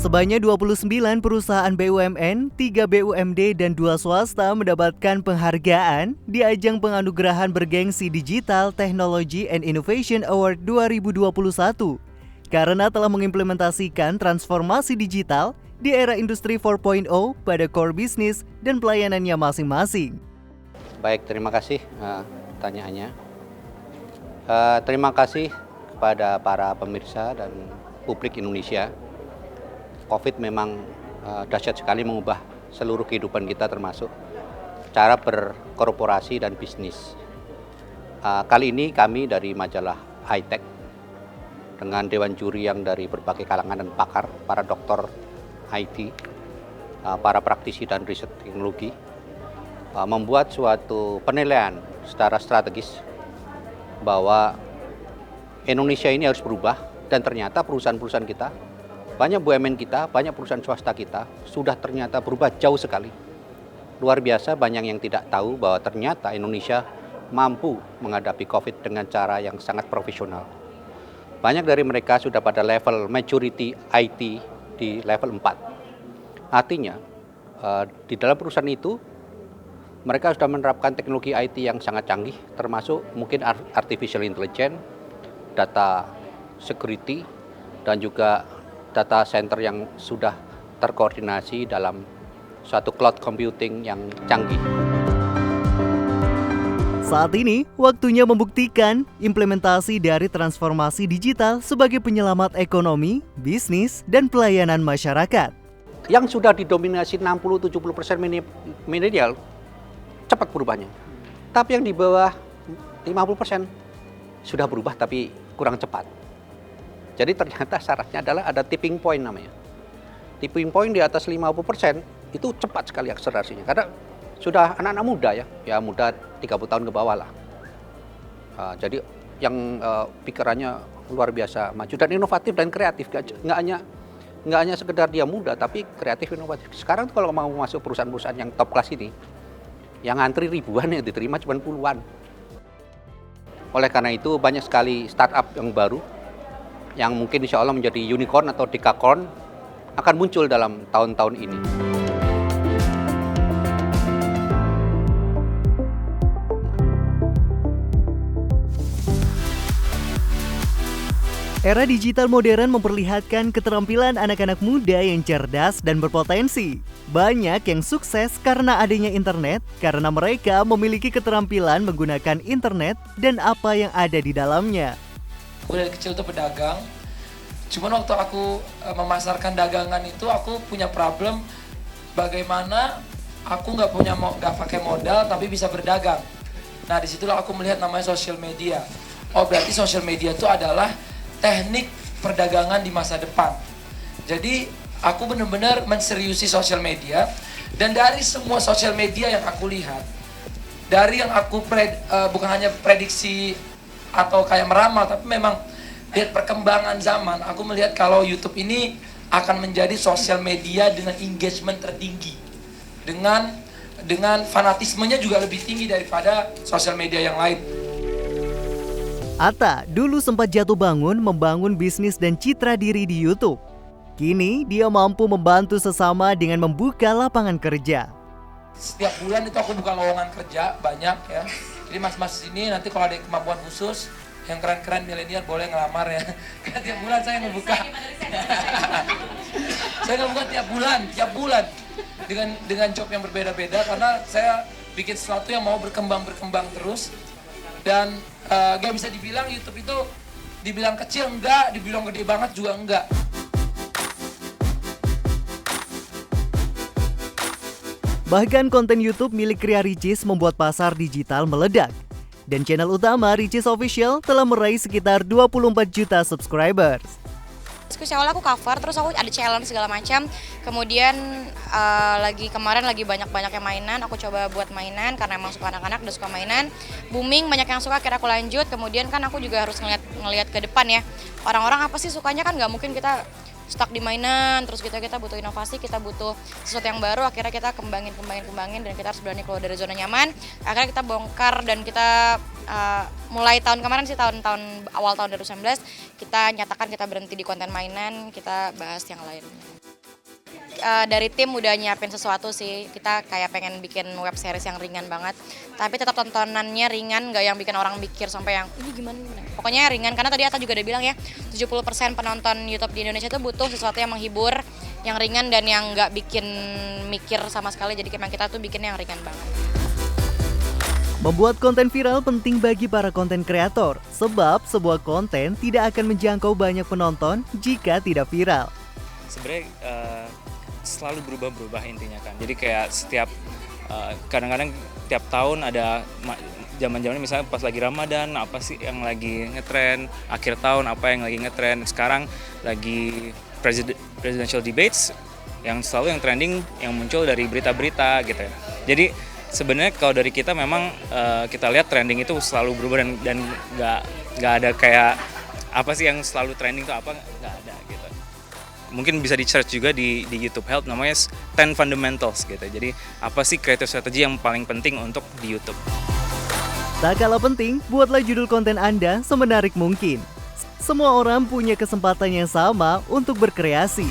Sebanyak 29 perusahaan BUMN, 3 BUMD, dan 2 swasta mendapatkan penghargaan di ajang penganugerahan bergengsi Digital Technology and Innovation Award 2021 karena telah mengimplementasikan transformasi digital di era industri 4.0 pada core bisnis dan pelayanannya masing-masing. Baik, terima kasih pertanyaannya. Terima kasih kepada para pemirsa dan publik Indonesia. COVID memang dahsyat sekali mengubah seluruh kehidupan kita termasuk cara berkorporasi dan bisnis. Kali ini kami dari majalah High-Tech dengan dewan juri yang dari berbagai kalangan dan pakar, para dokter IT, para praktisi dan riset teknologi, membuat suatu penilaian secara strategis bahwa Indonesia ini harus berubah dan ternyata perusahaan-perusahaan kita, banyak BUMN kita, banyak perusahaan swasta kita sudah ternyata berubah jauh sekali. Luar biasa, banyak yang tidak tahu bahwa ternyata Indonesia mampu menghadapi COVID dengan cara yang sangat profesional. Banyak dari mereka sudah pada level maturity IT di level 4. Artinya, di dalam perusahaan itu, mereka sudah menerapkan teknologi IT yang sangat canggih, termasuk mungkin artificial intelligence, data security, dan juga data center yang sudah terkoordinasi dalam suatu cloud computing yang canggih. Saat ini, waktunya membuktikan implementasi dari transformasi digital sebagai penyelamat ekonomi, bisnis, dan pelayanan masyarakat. Yang sudah didominasi 60-70% milenial, cepat berubahnya. Tapi yang di bawah 50% sudah berubah tapi kurang cepat. Jadi ternyata syaratnya adalah ada tipping point namanya. Tipping point di atas 50% itu cepat sekali akselerasinya. Karena sudah anak-anak muda ya muda 30 tahun ke bawah lah. Jadi yang pikirannya luar biasa maju dan inovatif dan kreatif. Nggak hanya sekedar dia muda tapi kreatif inovatif. Sekarang kalau mau masuk perusahaan-perusahaan yang top kelas ini, yang antri ribuan yang diterima cuma puluhan. Oleh karena itu banyak sekali startup yang baru yang mungkin insya Allah menjadi unicorn atau decacorn akan muncul dalam tahun-tahun ini. Era digital modern memperlihatkan keterampilan anak-anak muda yang cerdas dan berpotensi. Banyak yang sukses karena adanya internet, karena mereka memiliki keterampilan menggunakan internet dan apa yang ada di dalamnya. Aku dari kecil tuh pedagang, cuman waktu aku memasarkan dagangan itu aku punya problem bagaimana aku nggak pakai modal tapi bisa berdagang. Nah disitulah aku melihat namanya social media. Oh berarti social media itu adalah teknik perdagangan di masa depan. Jadi aku benar-benar menseriusi social media dan dari semua social media yang aku lihat, dari yang aku bukan hanya prediksi atau kayak meramal, tapi memang lihat perkembangan zaman, aku melihat kalau YouTube ini akan menjadi sosial media dengan engagement tertinggi, dengan fanatismenya juga lebih tinggi daripada sosial media yang lain. Atta dulu sempat jatuh bangun membangun bisnis dan citra diri di YouTube. Kini dia mampu membantu sesama dengan membuka lapangan kerja. Setiap bulan itu aku buka lowongan kerja banyak ya. Jadi mas-mas sini nanti kalau ada kemampuan khusus yang keren-keren milenial boleh ngelamar ya. Karena tiap bulan saya ngebuka. Saya ngebuka tiap bulan dengan job yang berbeda-beda karena saya bikin sesuatu yang mau berkembang terus. Dan gak bisa dibilang YouTube itu dibilang kecil enggak, dibilang gede banget juga enggak. Bahkan konten YouTube milik Ria Ricis membuat pasar digital meledak. Dan channel utama Ricis Official telah meraih sekitar 24 juta subscribers. Awalnya aku cover, terus aku ada challenge segala macam. Kemudian kemarin lagi banyak-banyaknya mainan, aku coba buat mainan karena emang suka anak-anak, udah suka mainan. Booming, banyak yang suka, akhirnya aku lanjut. Kemudian kan aku juga harus ngelihat ke depan ya. Orang-orang apa sih sukanya, kan nggak mungkin kita stuck di mainan, terus kita butuh inovasi, kita butuh sesuatu yang baru. Akhirnya kita kembangin dan kita harus berani keluar dari zona nyaman. Akhirnya kita bongkar dan kita mulai tahun kemarin sih, awal tahun 2019 kita nyatakan kita berhenti di konten mainan, kita bahas yang lain. dari tim udah nyiapin sesuatu sih. Kita kayak pengen bikin web series yang ringan banget. Tapi tetap tontonannya ringan, nggak yang bikin orang mikir sampai yang ini gimana. Pokoknya ringan, karena tadi Atta juga udah bilang ya, 70% penonton YouTube di Indonesia itu butuh sesuatu yang menghibur, yang ringan dan yang nggak bikin mikir sama sekali. Jadi memang kita tuh bikin yang ringan banget. Membuat konten viral penting bagi para konten kreator, sebab sebuah konten tidak akan menjangkau banyak penonton jika tidak viral. Sebenarnya selalu berubah-berubah intinya kan. Jadi kayak setiap kadang-kadang tiap tahun ada zaman-zaman misalnya pas lagi Ramadan apa sih yang lagi ngetren, akhir tahun apa yang lagi ngetren. Sekarang lagi presidential debates yang selalu yang trending yang muncul dari berita-berita gitu ya. Jadi sebenarnya kalau dari kita memang kita lihat trending itu selalu berubah dan nggak ada kayak apa sih yang selalu trending itu apa, nggak ada gitu. Mungkin bisa di-search juga di YouTube Health, namanya 10 Fundamentals gitu. Jadi apa sih creative strategy yang paling penting untuk di YouTube. Tak kalah penting, buatlah judul konten Anda semenarik mungkin. Semua orang punya kesempatan yang sama untuk berkreasi.